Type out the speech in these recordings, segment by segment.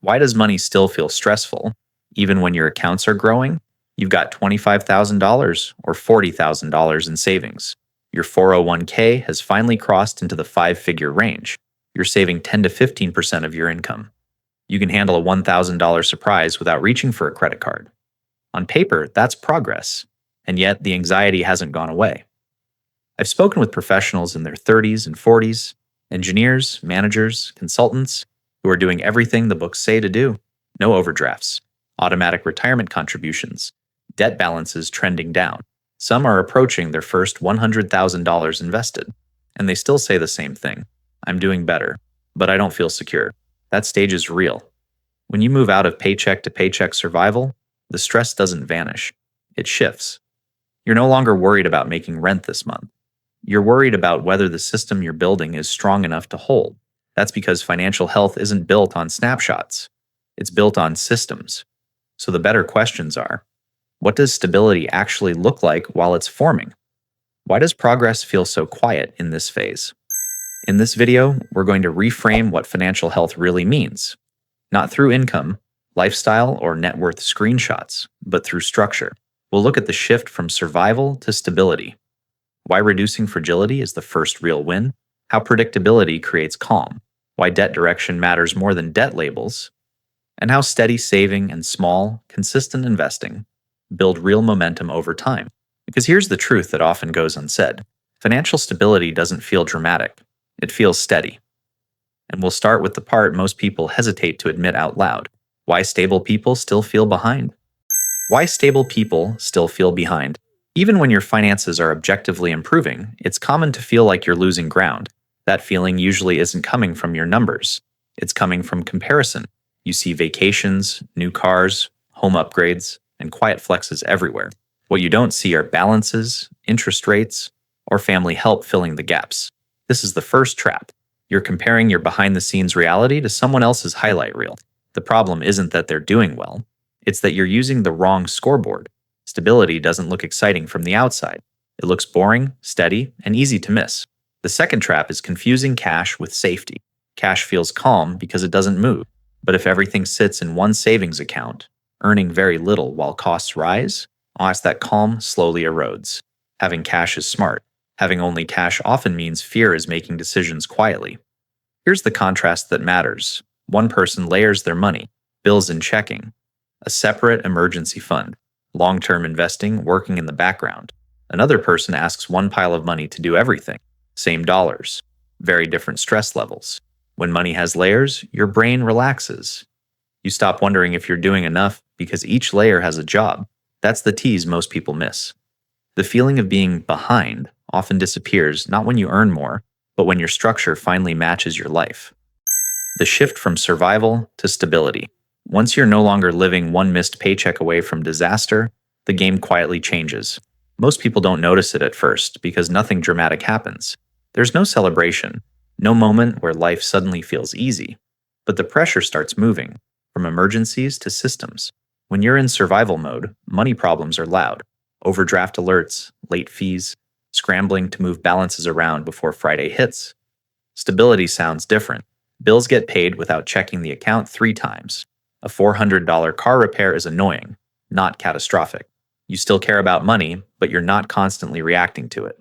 Why does money still feel stressful? Even when your accounts are growing, you've got $25,000 or $40,000 in savings. Your 401k has finally crossed into the five-figure range. You're saving 10 to 15% of your income. You can handle a $1,000 surprise without reaching for a credit card. On paper, that's progress, and yet the anxiety hasn't gone away. I've spoken with professionals in their 30s and 40s, engineers, managers, consultants, who are doing everything the books say to do. No overdrafts, automatic retirement contributions, debt balances trending down. Some are approaching their first $100,000 invested, and they still say the same thing. I'm doing better, but I don't feel secure. That stage is real. When you move out of paycheck to paycheck survival, the stress doesn't vanish. It shifts. You're no longer worried about making rent this month. You're worried about whether the system you're building is strong enough to hold. That's because financial health isn't built on snapshots. It's built on systems. So the better questions are, what does stability actually look like while it's forming? Why does progress feel so quiet in this phase? In this video, we're going to reframe what financial health really means, not through income, lifestyle, or net worth screenshots, but through structure. We'll look at the shift from survival to stability, why reducing fragility is the first real win, how predictability creates calm, why debt direction matters more than debt labels, and how steady saving and small, consistent investing build real momentum over time. Because here's the truth that often goes unsaid. Financial stability doesn't feel dramatic. It feels steady. And we'll start with the part most people hesitate to admit out loud. Why stable people still feel behind. Why stable people still feel behind. Even when your finances are objectively improving, it's common to feel like you're losing ground. That feeling usually isn't coming from your numbers. It's coming from comparison. You see vacations, new cars, home upgrades, and quiet flexes everywhere. What you don't see are balances, interest rates, or family help filling the gaps. This is the first trap. You're comparing your behind-the-scenes reality to someone else's highlight reel. The problem isn't that they're doing well. It's that you're using the wrong scoreboard. Stability doesn't look exciting from the outside. It looks boring, steady, and easy to miss. The second trap is confusing cash with safety. Cash feels calm because it doesn't move. But if everything sits in one savings account, earning very little while costs rise, that calm slowly erodes. Having cash is smart. Having only cash often means fear is making decisions quietly. Here's the contrast that matters. One person layers their money, bills and checking, a separate emergency fund, long-term investing working in the background. Another person asks one pile of money to do everything. Same dollars, very different stress levels. When money has layers, your brain relaxes. You stop wondering if you're doing enough because each layer has a job. That's the tease most people miss. The feeling of being behind often disappears not when you earn more, but when your structure finally matches your life. The shift from survival to stability. Once you're no longer living one missed paycheck away from disaster, the game quietly changes. Most people don't notice it at first because nothing dramatic happens. There's no celebration, no moment where life suddenly feels easy. But the pressure starts moving, from emergencies to systems. When you're in survival mode, money problems are loud. Overdraft alerts, late fees, scrambling to move balances around before Friday hits. Stability sounds different. Bills get paid without checking the account 3 times. A $400 car repair is annoying, not catastrophic. You still care about money, but you're not constantly reacting to it.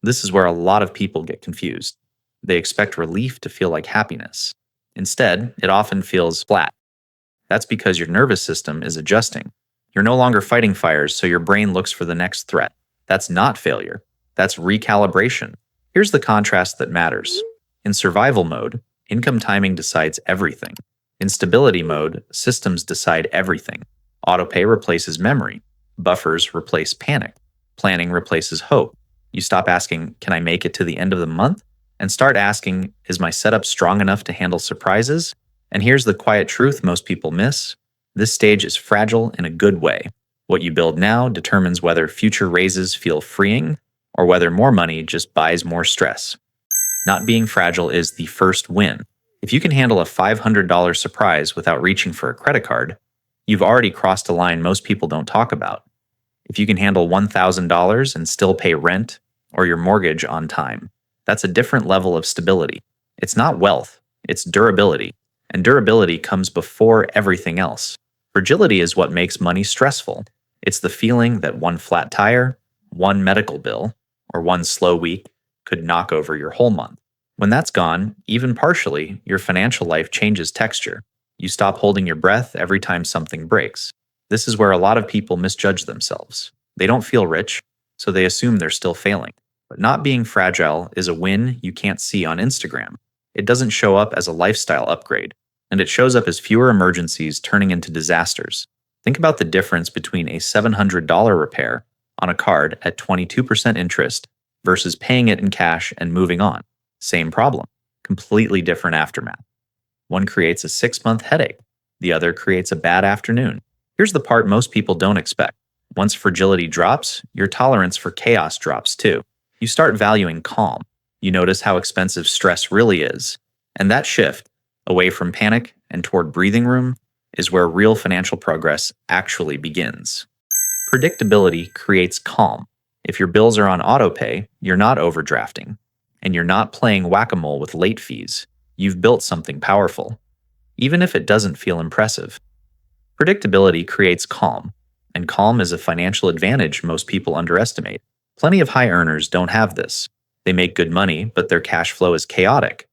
This is where a lot of people get confused. They expect relief to feel like happiness. Instead, it often feels flat. That's because your nervous system is adjusting. You're no longer fighting fires, so your brain looks for the next threat. That's not failure. That's recalibration. Here's the contrast that matters. In survival mode, income timing decides everything. In stability mode, systems decide everything. Autopay replaces memory. Buffers replace panic. Planning replaces hope. You stop asking, can I make it to the end of the month? And start asking, is my setup strong enough to handle surprises? And here's the quiet truth most people miss. This stage is fragile in a good way. What you build now determines whether future raises feel freeing or whether more money just buys more stress. Not being fragile is the first win. If you can handle a $500 surprise without reaching for a credit card, you've already crossed a line most people don't talk about. If you can handle $1,000 and still pay rent or your mortgage on time, that's a different level of stability. It's not wealth, it's durability. and durability comes before everything else. Fragility is what makes money stressful. It's the feeling that one flat tire, one medical bill, or one slow week could knock over your whole month. When that's gone, even partially, your financial life changes texture. You stop holding your breath every time something breaks. This is where a lot of people misjudge themselves. They don't feel rich, so they assume they're still failing. But not being fragile is a win you can't see on Instagram. It doesn't show up as a lifestyle upgrade, and it shows up as fewer emergencies turning into disasters. Think about the difference between a $700 repair on a card at 22% interest versus paying it in cash and moving on. Same problem, completely different aftermath. One creates a 6-month headache, the other creates a bad afternoon. Here's the part most people don't expect. Once fragility drops, your tolerance for chaos drops too. You start valuing calm. You notice how expensive stress really is. And that shift, away from panic and toward breathing room, is where real financial progress actually begins. Predictability creates calm. If your bills are on autopay, you're not overdrafting, and you're not playing whack-a-mole with late fees. You've built something powerful, even if it doesn't feel impressive. Predictability creates calm, and calm is a financial advantage most people underestimate. Plenty of high earners don't have this. They make good money, but their cash flow is chaotic.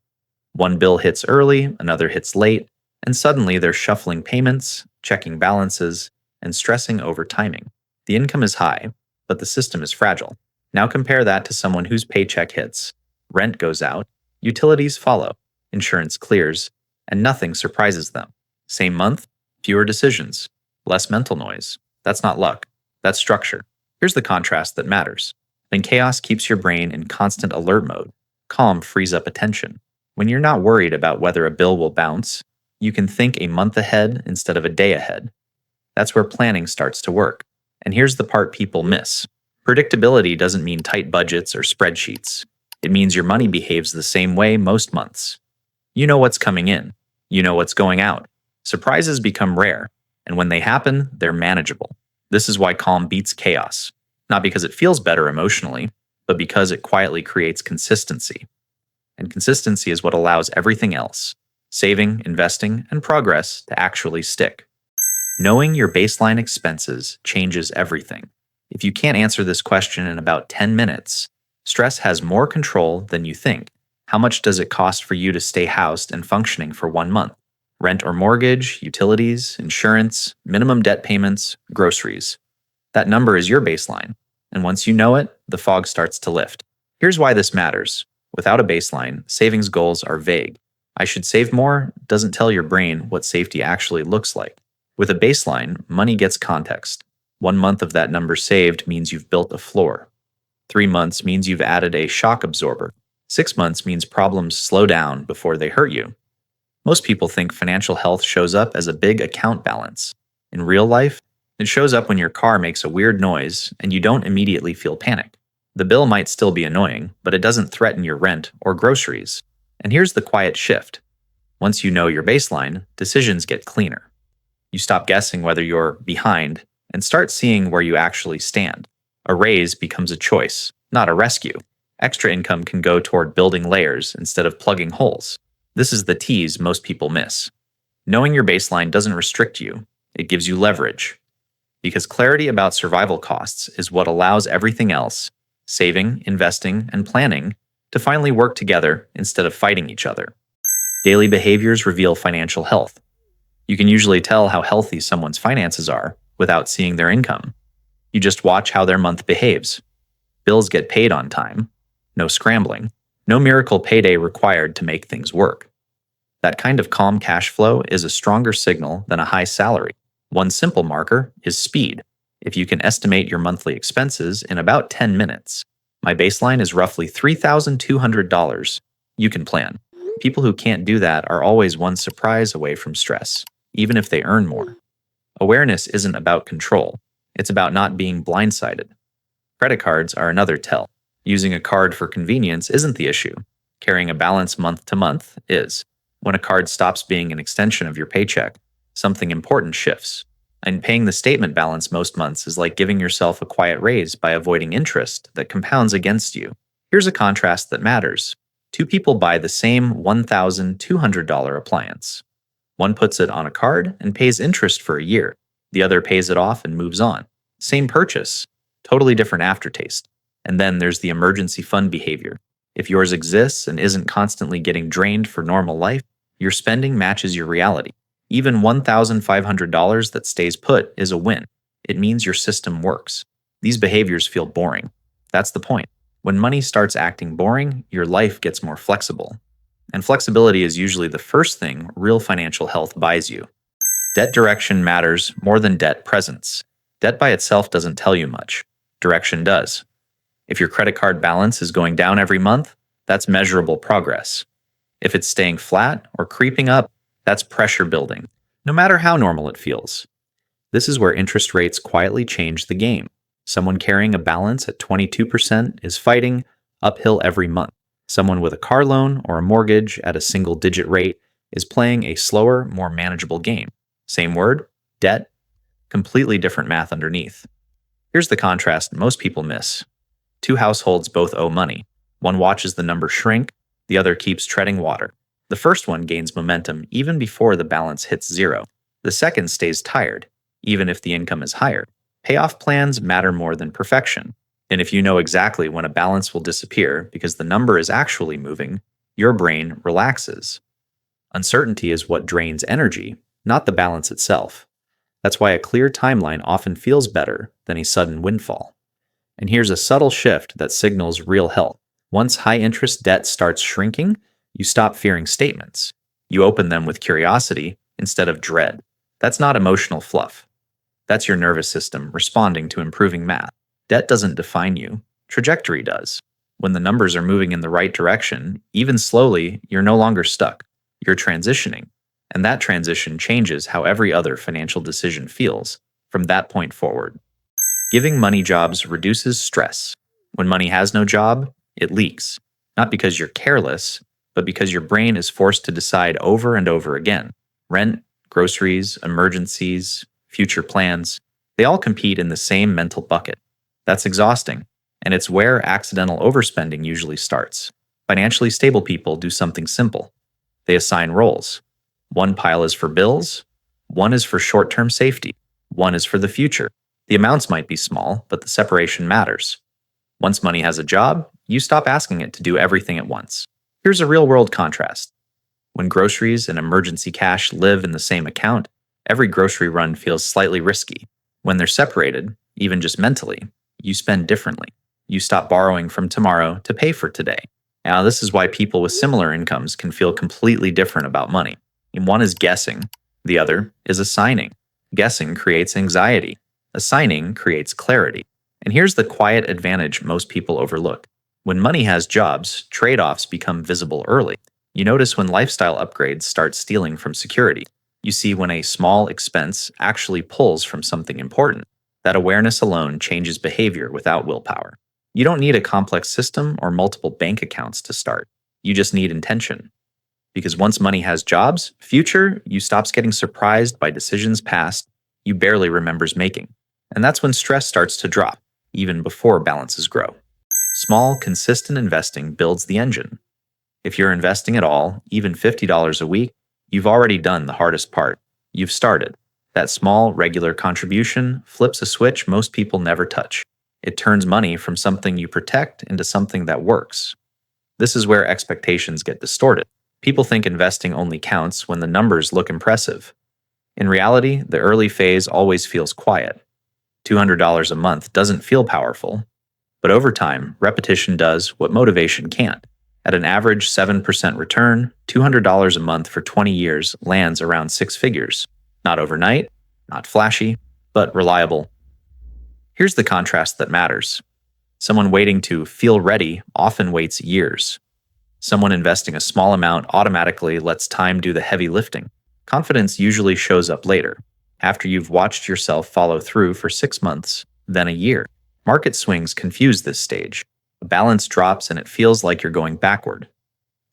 One bill hits early, another hits late, and suddenly they're shuffling payments, checking balances, and stressing over timing. The income is high, but the system is fragile. Now compare that to someone whose paycheck hits. Rent goes out, utilities follow, insurance clears, and nothing surprises them. Same month, fewer decisions, less mental noise. That's not luck, that's structure. Here's the contrast that matters. When chaos keeps your brain in constant alert mode, calm frees up attention. When you're not worried about whether a bill will bounce, you can think a month ahead instead of a day ahead. That's where planning starts to work. And here's the part people miss. Predictability doesn't mean tight budgets or spreadsheets. It means your money behaves the same way most months. You know what's coming in. You know what's going out. Surprises become rare, and when they happen, they're manageable. This is why calm beats chaos. Not because it feels better emotionally, but because it quietly creates consistency. And consistency is what allows everything else, saving, investing, and progress, to actually stick. Knowing your baseline expenses changes everything. If you can't answer this question in about 10 minutes, stress has more control than you think. How much does it cost for you to stay housed and functioning for 1 month? Rent or mortgage, utilities, insurance, minimum debt payments, groceries. That number is your baseline. And once you know it, the fog starts to lift. Here's why this matters. Without a baseline, savings goals are vague. I should save more doesn't tell your brain what safety actually looks like. With a baseline, money gets context. 1 month of that number saved means you've built a floor. 3 months means you've added a shock absorber. 6 months means problems slow down before they hurt you. Most people think financial health shows up as a big account balance. In real life, it shows up when your car makes a weird noise and you don't immediately feel panic. The bill might still be annoying, but it doesn't threaten your rent or groceries. And here's the quiet shift. Once you know your baseline, decisions get cleaner. You stop guessing whether you're behind and start seeing where you actually stand. A raise becomes a choice, not a rescue. Extra income can go toward building layers instead of plugging holes. This is the tease most people miss. Knowing your baseline doesn't restrict you, it gives you leverage. Because clarity about survival costs is what allows everything else, saving, investing, and planning, to finally work together instead of fighting each other. Daily behaviors reveal financial health. You can usually tell how healthy someone's finances are without seeing their income. You just watch how their month behaves. Bills get paid on time. No scrambling. No miracle payday required to make things work. That kind of calm cash flow is a stronger signal than a high salary. One simple marker is speed. If you can estimate your monthly expenses in about 10 minutes, my baseline is roughly $3,200. You can plan. People who can't do that are always one surprise away from stress, even if they earn more. Awareness isn't about control. It's about not being blindsided. Credit cards are another tell. Using a card for convenience isn't the issue. Carrying a balance month to month is. When a card stops being an extension of your paycheck, something important shifts. And paying the statement balance most months is like giving yourself a quiet raise by avoiding interest that compounds against you. Here's a contrast that matters. 2 people buy the same $1,200 appliance. One puts it on a card and pays interest for a year. The other pays it off and moves on. Same purchase, totally different aftertaste. And then there's the emergency fund behavior. If yours exists and isn't constantly getting drained for normal life, your spending matches your reality. Even $1,500 that stays put is a win. It means your system works. These behaviors feel boring. That's the point. When money starts acting boring, your life gets more flexible. And flexibility is usually the first thing real financial health buys you. Debt direction matters more than debt presence. Debt by itself doesn't tell you much. Direction does. If your credit card balance is going down every month, that's measurable progress. If it's staying flat or creeping up, that's pressure building, no matter how normal it feels. This is where interest rates quietly change the game. Someone carrying a balance at 22% is fighting uphill every month. Someone with a car loan or a mortgage at a single-digit rate is playing a slower, more manageable game. Same word, debt, completely different math underneath. Here's the contrast most people miss. Two households both owe money. One watches the number shrink, the other keeps treading water. The first one gains momentum even before the balance hits zero. The second stays tired, even if the income is higher. Payoff plans matter more than perfection. And if you know exactly when a balance will disappear because the number is actually moving, your brain relaxes. Uncertainty is what drains energy, not the balance itself. That's why a clear timeline often feels better than a sudden windfall. And here's a subtle shift that signals real health. Once high-interest debt starts shrinking, you stop fearing statements. You open them with curiosity instead of dread. That's not emotional fluff. That's your nervous system responding to improving math. Debt doesn't define you. Trajectory does. When the numbers are moving in the right direction, even slowly, you're no longer stuck. You're transitioning. And that transition changes how every other financial decision feels from that point forward. Giving money jobs reduces stress. When money has no job, it leaks. Not because you're careless, but because your brain is forced to decide over and over again. Rent, groceries, emergencies, future plans, they all compete in the same mental bucket. That's exhausting, and it's where accidental overspending usually starts. Financially stable people do something simple. They assign roles. One pile is for bills, one is for short-term safety, one is for the future. The amounts might be small, but the separation matters. Once money has a job, you stop asking it to do everything at once. Here's a real-world contrast. When groceries and emergency cash live in the same account, every grocery run feels slightly risky. When they're separated, even just mentally, you spend differently. You stop borrowing from tomorrow to pay for today. Now, this is why people with similar incomes can feel completely different about money. And one is guessing, the other is assigning. Guessing creates anxiety. Assigning creates clarity. And here's the quiet advantage most people overlook. When money has jobs, trade-offs become visible early. You notice when lifestyle upgrades start stealing from security. You see when a small expense actually pulls from something important. That awareness alone changes behavior without willpower. You don't need a complex system or multiple bank accounts to start. You just need intention. Because once money has jobs, future, you stops getting surprised by decisions past you barely remembers making. And that's when stress starts to drop, even before balances grow. Small, consistent investing builds the engine. If you're investing at all, even $50 a week, you've already done the hardest part. You've started. That small, regular contribution flips a switch most people never touch. It turns money from something you protect into something that works. This is where expectations get distorted. People think investing only counts when the numbers look impressive. In reality, the early phase always feels quiet. $200 a month doesn't feel powerful. But over time, repetition does what motivation can't. At an average 7% return, $200 a month for 20 years lands around six figures. Not overnight, not flashy, but reliable. Here's the contrast that matters. Someone waiting to feel ready often waits years. Someone investing a small amount automatically lets time do the heavy lifting. Confidence usually shows up later, after you've watched yourself follow through for 6 months, then a year. Market swings confuse this stage. A balance drops and it feels like you're going backward.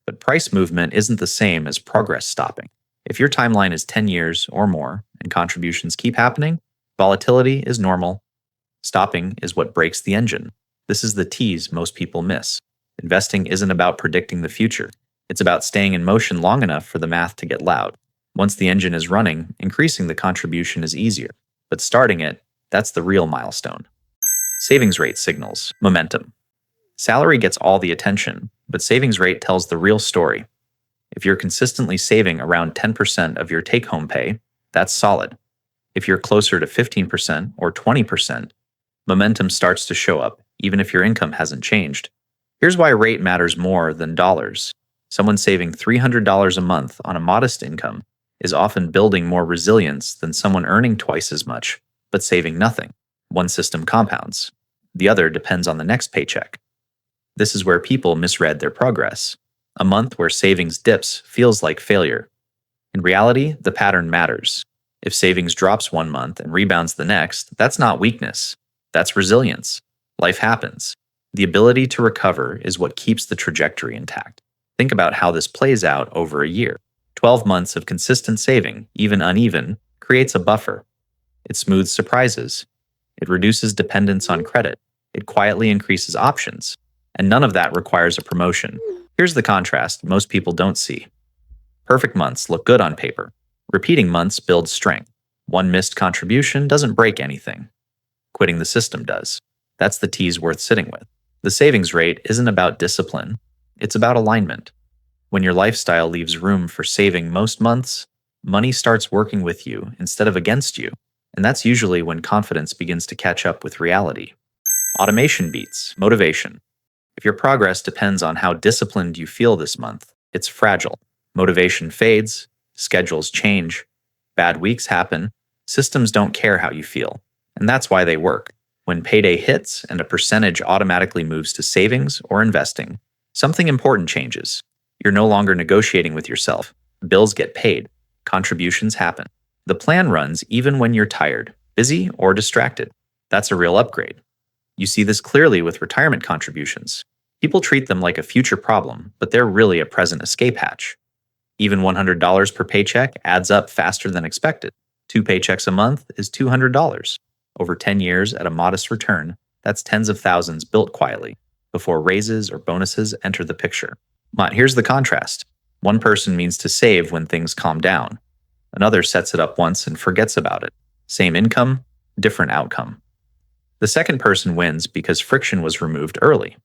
But price movement isn't the same as progress stopping. If your timeline is 10 years or more and contributions keep happening, volatility is normal. Stopping is what breaks the engine. This is the tease most people miss. Investing isn't about predicting the future. It's about staying in motion long enough for the math to get loud. Once the engine is running, increasing the contribution is easier. But starting it, that's the real milestone. Savings rate signals momentum. Salary gets all the attention, but savings rate tells the real story. If you're consistently saving around 10% of your take-home pay, that's solid. If you're closer to 15% or 20%, momentum starts to show up, even if your income hasn't changed. Here's why rate matters more than dollars. Someone saving $300 a month on a modest income is often building more resilience than someone earning twice as much, but saving nothing. One system compounds. The other depends on the next paycheck. This is where people misread their progress. A month where savings dips feels like failure. In reality, the pattern matters. If savings drops one month and rebounds the next, that's not weakness. That's resilience. Life happens. The ability to recover is what keeps the trajectory intact. Think about how this plays out over a year. 12 months of consistent saving, even uneven, creates a buffer. It smooths surprises. It reduces dependence on credit. It quietly increases options. And none of that requires a promotion. Here's the contrast most people don't see. Perfect months look good on paper. Repeating months build strength. One missed contribution doesn't break anything. Quitting the system does. That's the tease worth sitting with. The savings rate isn't about discipline. It's about alignment. When your lifestyle leaves room for saving most months, money starts working with you instead of against you. And that's usually when confidence begins to catch up with reality. Automation beats motivation. If your progress depends on how disciplined you feel this month, it's fragile. Motivation fades, schedules change, bad weeks happen, systems don't care how you feel. And that's why they work. When payday hits and a percentage automatically moves to savings or investing, something important changes. You're no longer negotiating with yourself. Bills get paid. Contributions happen. The plan runs even when you're tired, busy, or distracted. That's a real upgrade. You see this clearly with retirement contributions. People treat them like a future problem, but they're really a present escape hatch. Even $100 per paycheck adds up faster than expected. 2 paychecks a month is $200. Over 10 years at a modest return, that's tens of thousands built quietly, before raises or bonuses enter the picture. But here's the contrast. One person means to save when things calm down. Another sets it up once and forgets about it. Same income, different outcome. The second person wins because friction was removed early.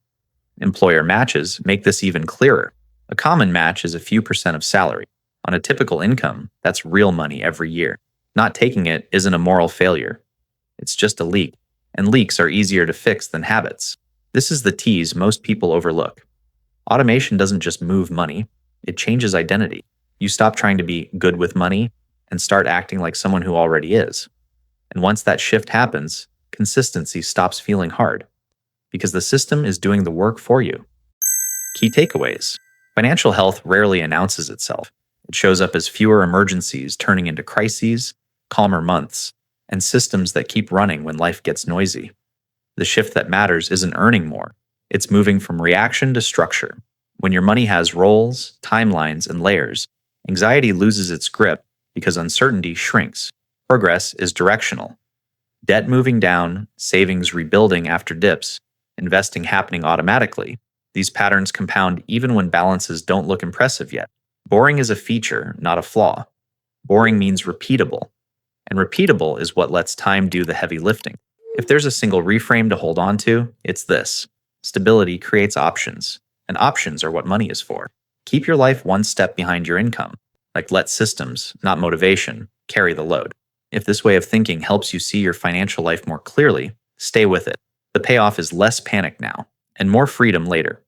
Employer matches make this even clearer. A common match is a few percent of salary. On a typical income, that's real money every year. Not taking it isn't a moral failure. It's just a leak, and leaks are easier to fix than habits. This is the tease most people overlook. Automation doesn't just move money, it changes identity. You stop trying to be good with money and start acting like someone who already is. And once that shift happens, consistency stops feeling hard, because the system is doing the work for you. Key takeaways. Financial health rarely announces itself. It shows up as fewer emergencies turning into crises, calmer months, and systems that keep running when life gets noisy. The shift that matters isn't earning more. It's moving from reaction to structure. When your money has roles, timelines, and layers, anxiety loses its grip because uncertainty shrinks. Progress is directional. Debt moving down, savings rebuilding after dips, investing happening automatically. These patterns compound even when balances don't look impressive yet. Boring is a feature, not a flaw. Boring means repeatable. And repeatable is what lets time do the heavy lifting. If there's a single reframe to hold on to, it's this. Stability creates options, and options are what money is for. Keep your life one step behind your income. Like let systems, not motivation, carry the load. If this way of thinking helps you see your financial life more clearly, stay with it. The payoff is less panic now, and more freedom later.